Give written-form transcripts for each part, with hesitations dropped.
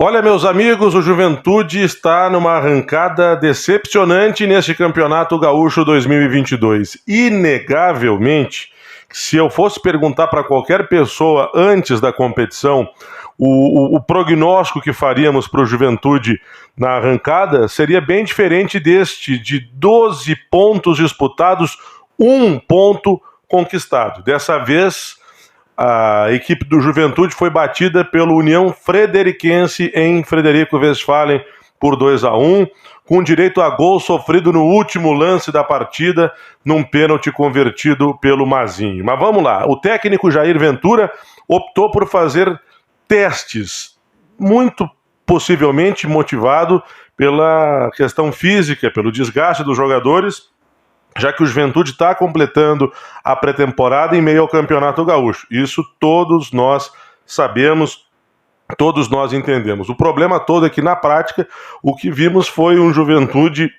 Olha, meus amigos, o Juventude está numa arrancada decepcionante neste Campeonato Gaúcho 2022. Inegavelmente, se eu fosse perguntar para qualquer pessoa antes da competição o prognóstico que faríamos para o Juventude na arrancada seria bem diferente deste, de 12 pontos disputados, 1 ponto conquistado. Dessa vez, a equipe do Juventude foi batida pelo União Frederiquense em Frederico Westphalen por 2-1, com direito a gol sofrido no último lance da partida, num pênalti convertido pelo Mazinho. Mas vamos lá, o técnico Jair Ventura optou por fazer testes, muito possivelmente motivado pela questão física, pelo desgaste dos jogadores, já que o Juventude está completando a pré-temporada em meio ao Campeonato Gaúcho. Isso todos nós sabemos, todos nós entendemos. O problema todo é que, na prática, o que vimos foi um Juventude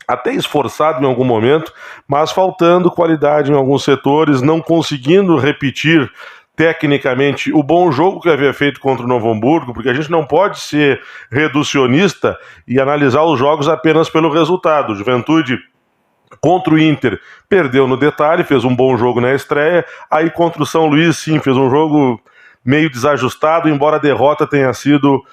até esforçado em algum momento, mas faltando qualidade em alguns setores, não conseguindo repetir tecnicamente o bom jogo que havia feito contra o Novo Hamburgo, porque a gente não pode ser reducionista e analisar os jogos apenas pelo resultado. O Juventude contra o Inter perdeu no detalhe, fez um bom jogo na estreia. Aí contra o São Luís, sim, fez um jogo meio desajustado, embora a derrota tenha sido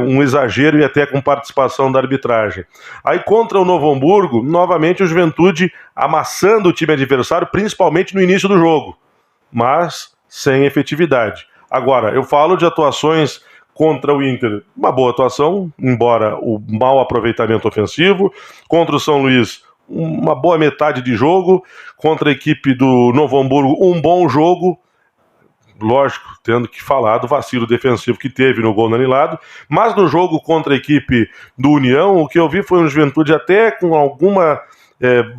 um exagero e até com participação da arbitragem. Aí contra o Novo Hamburgo, novamente o Juventude amassando o time adversário, principalmente no início do jogo, mas sem efetividade. Agora, eu falo de atuações contra o Inter, uma boa atuação, embora o mau aproveitamento ofensivo. Contra o São Luís, uma boa metade de jogo. Contra a equipe do Novo Hamburgo, um bom jogo, lógico, tendo que falar do vacilo defensivo que teve no gol anulado. Mas no jogo contra a equipe do União, o que eu vi foi um Juventude até com alguma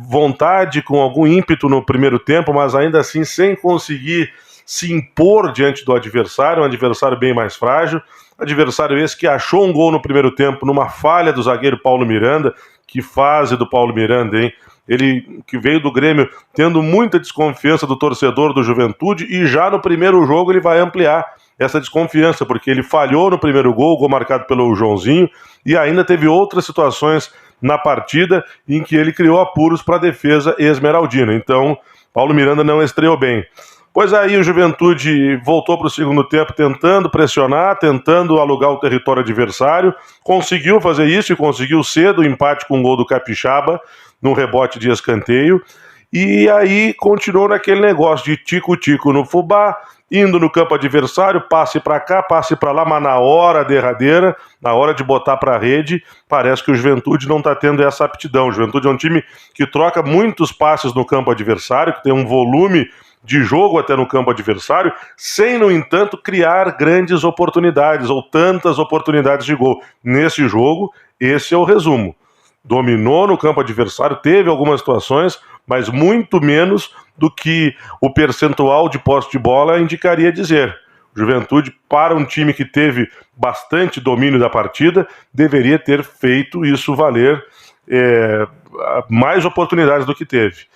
vontade, com algum ímpeto no primeiro tempo, mas ainda assim sem conseguir se impor diante do adversário, um adversário bem mais frágil. Adversário esse que achou um gol no primeiro tempo numa falha do zagueiro Paulo Miranda. Que fase do Paulo Miranda, hein? Ele que veio do Grêmio tendo muita desconfiança do torcedor do Juventude, e já no primeiro jogo ele vai ampliar essa desconfiança, porque ele falhou no primeiro gol marcado pelo Joãozinho, e ainda teve outras situações na partida em que ele criou apuros para a defesa esmeraldina. Então, Paulo Miranda não estreou bem. Pois aí o Juventude voltou para o segundo tempo tentando pressionar, tentando alugar o território adversário, conseguiu fazer isso e conseguiu cedo o empate com o gol do Capixaba, num rebote de escanteio, e aí continuou naquele negócio de tico-tico no fubá, indo no campo adversário, passe para cá, passe para lá, mas na hora derradeira, na hora de botar para a rede, parece que o Juventude não está tendo essa aptidão. O Juventude é um time que troca muitos passes no campo adversário, que tem um volume de jogo até no campo adversário, sem, no entanto, criar grandes oportunidades ou tantas oportunidades de gol. Nesse jogo, esse é o resumo. Dominou no campo adversário, teve algumas situações, mas muito menos do que o percentual de posse de bola indicaria dizer. Juventude, para um time que teve bastante domínio da partida, deveria ter feito isso valer mais oportunidades do que teve.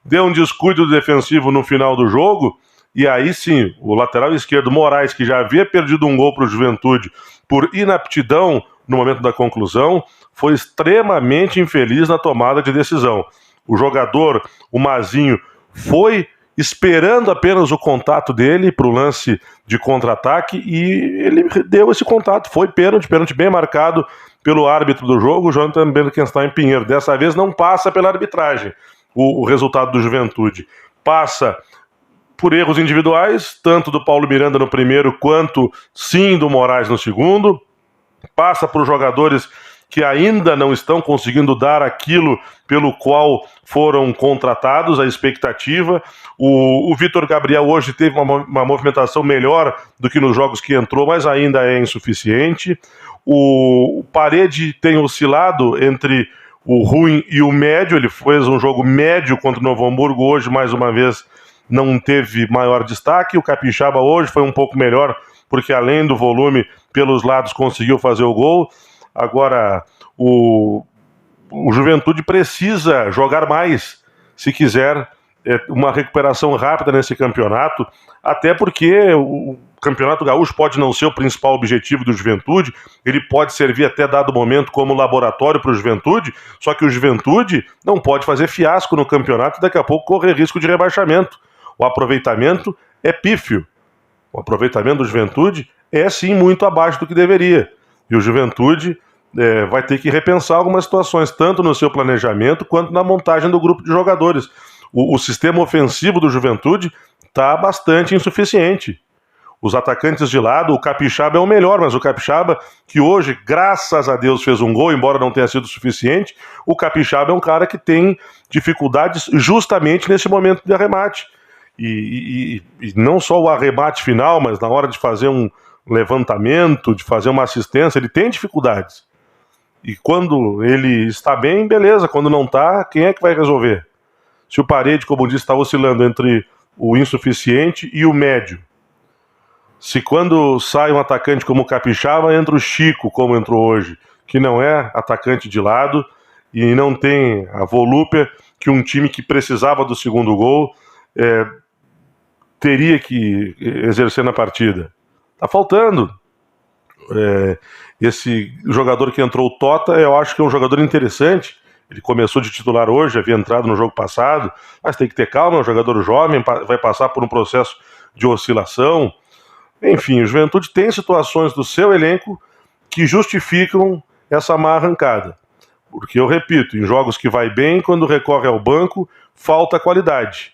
Deu um descuido defensivo no final do jogo, e aí sim, o lateral esquerdo Moraes, que já havia perdido um gol para o Juventude por inaptidão no momento da conclusão, foi extremamente infeliz na tomada de decisão. O jogador, o Mazinho, foi esperando apenas o contato dele para o lance de contra-ataque, e ele deu esse contato, foi pênalti bem marcado pelo árbitro do jogo, Jonathan Benkenstein Pinheiro. Dessa vez não passa pela arbitragem o resultado do Juventude, passa por erros individuais, tanto do Paulo Miranda no primeiro, quanto sim do Moraes no segundo, passa por jogadores que ainda não estão conseguindo dar aquilo pelo qual foram contratados, a expectativa. O Vitor Gabriel hoje teve uma movimentação melhor do que nos jogos que entrou, mas ainda é insuficiente. O Parede tem oscilado entre o ruim e o médio, ele fez um jogo médio contra o Novo Hamburgo, hoje mais uma vez não teve maior destaque. O Capixaba hoje foi um pouco melhor, porque além do volume pelos lados conseguiu fazer o gol. Agora, o Juventude precisa jogar mais se quiser uma recuperação rápida nesse campeonato, até porque o Campeonato Gaúcho pode não ser o principal objetivo do Juventude, ele pode servir até dado momento como laboratório para o Juventude, só que o Juventude não pode fazer fiasco no campeonato e daqui a pouco correr risco de rebaixamento. O aproveitamento é pífio. O aproveitamento do Juventude é sim muito abaixo do que deveria. E o Juventude vai ter que repensar algumas situações, tanto no seu planejamento quanto na montagem do grupo de jogadores. O sistema ofensivo do Juventude está bastante insuficiente. Os atacantes de lado, o Capixaba é o melhor, mas o Capixaba, que hoje, graças a Deus, fez um gol, embora não tenha sido suficiente, o Capixaba é um cara que tem dificuldades justamente nesse momento de arremate. E não só o arremate final, mas na hora de fazer um levantamento, de fazer uma assistência, ele tem dificuldades. E quando ele está bem, beleza. Quando não está, quem é que vai resolver? Se o Parede, como disse, está oscilando entre o insuficiente e o médio. Se quando sai um atacante como o Capixaba, entra o Chico, como entrou hoje, que não é atacante de lado e não tem a volúpia que um time que precisava do segundo gol teria que exercer na partida. Tá faltando. Esse jogador que entrou, o Tota, eu acho que é um jogador interessante. Ele começou de titular hoje, havia entrado no jogo passado, mas tem que ter calma, é um jogador jovem, vai passar por um processo de oscilação. Enfim, o Juventude tem situações do seu elenco que justificam essa má arrancada. Porque, eu repito, em jogos que vai bem, quando recorre ao banco, falta qualidade.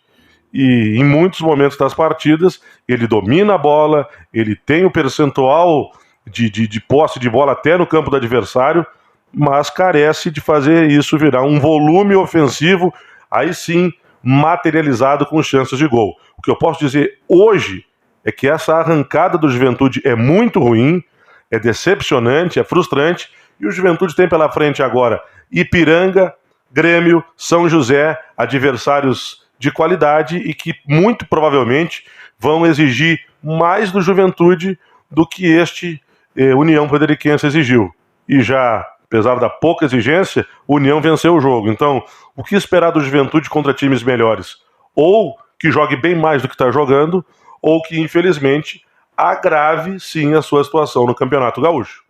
E em muitos momentos das partidas, ele domina a bola, ele tem o percentual de posse de bola até no campo do adversário, mas carece de fazer isso virar um volume ofensivo, aí sim, materializado com chances de gol. O que eu posso dizer hoje é que essa arrancada do Juventude é muito ruim, é decepcionante, é frustrante, e o Juventude tem pela frente agora Ipiranga, Grêmio, São José, adversários de qualidade e que muito provavelmente vão exigir mais do Juventude do que este União Frederiquense exigiu. E já, apesar da pouca exigência, o União venceu o jogo. Então, o que esperar do Juventude contra times melhores? Ou que jogue bem mais do que está jogando, ou que, infelizmente, agrave sim a sua situação no Campeonato Gaúcho.